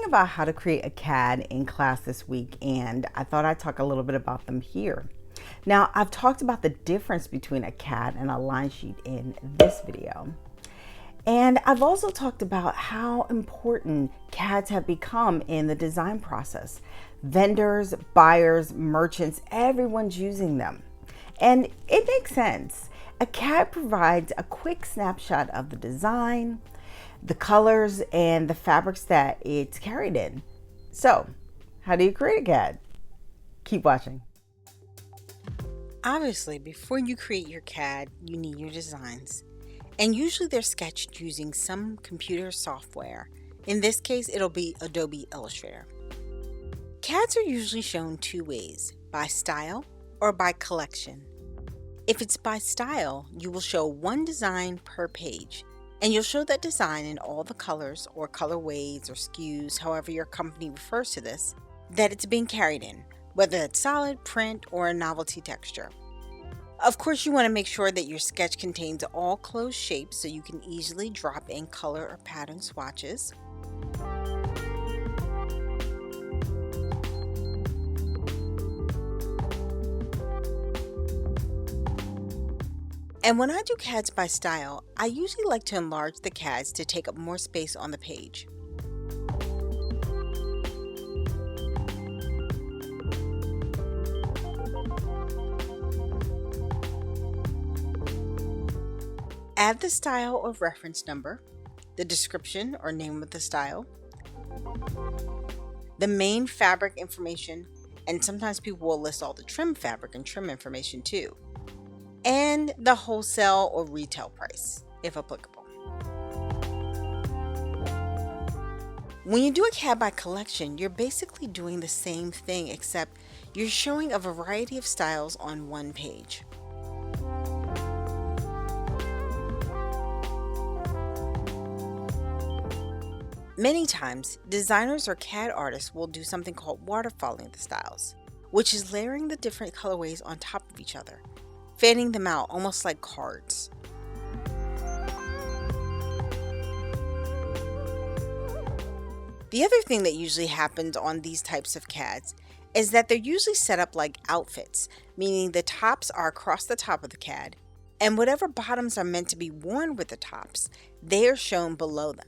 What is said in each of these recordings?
about how to create a CAD in class this week, and I thought I'd talk a little bit about them here. Now, I've talked about the difference between a CAD and a line sheet in this video. And I've also talked about how important CADs have become in the design process. Vendors, buyers, merchants, everyone's using them. And it makes sense. A CAD provides a quick snapshot of the design, the colors, and the fabrics that it's carried in. So, how do you create a CAD? Keep watching. Obviously, before you create your CAD, you need your designs. And usually they're sketched using some computer software. In this case, it'll be Adobe Illustrator. CADs are usually shown two ways, by style or by collection. If it's by style, you will show one design per page, and you'll show that design in all the colors or colorways or SKUs, however your company refers to this, that it's being carried in, whether it's solid, print, or a novelty texture. Of course, you want to make sure that your sketch contains all closed shapes so you can easily drop in color or pattern swatches. And when I do CADs by style, I usually like to enlarge the CADs to take up more space on the page. Add the style or reference number, the description or name of the style, the main fabric information, and sometimes people will list all the trim fabric and trim information too, and the wholesale or retail price, if applicable. When you do a CAD by collection, you're basically doing the same thing, except you're showing a variety of styles on one page. Many times, designers or CAD artists will do something called waterfalling the styles, which is layering the different colorways on top of each other, fanning them out almost like cards. The other thing that usually happens on these types of CADs is that they're usually set up like outfits, meaning the tops are across the top of the CAD, and whatever bottoms are meant to be worn with the tops, they are shown below them.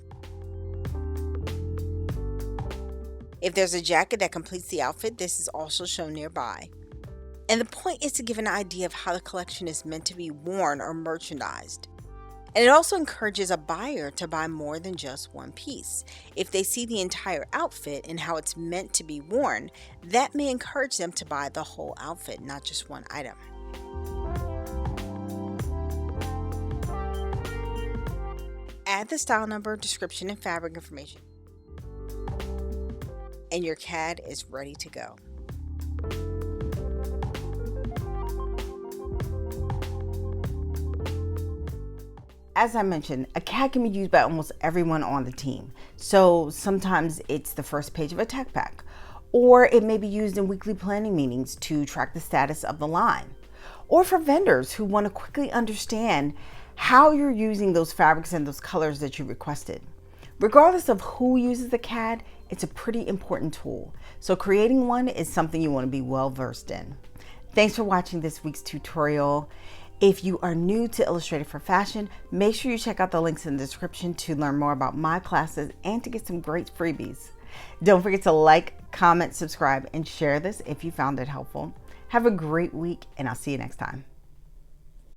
If there's a jacket that completes the outfit, this is also shown nearby. And the point is to give an idea of how the collection is meant to be worn or merchandised. And it also encourages a buyer to buy more than just one piece. If they see the entire outfit and how it's meant to be worn, that may encourage them to buy the whole outfit, not just one item. Add the style number, description, and fabric information, and your CAD is ready to go. As I mentioned, a CAD can be used by almost everyone on the team. So sometimes it's the first page of a tech pack, or it may be used in weekly planning meetings to track the status of the line, or for vendors who want to quickly understand how you're using those fabrics and those colors that you requested. Regardless of who uses the CAD, it's a pretty important tool. So creating one is something you want to be well versed in. Thanks for watching this week's tutorial. If you are new to Illustrator for Fashion, make sure you check out the links in the description to learn more about my classes and to get some great freebies. Don't forget to like, comment, subscribe, and share this if you found it helpful. Have a great week, and I'll see you next time.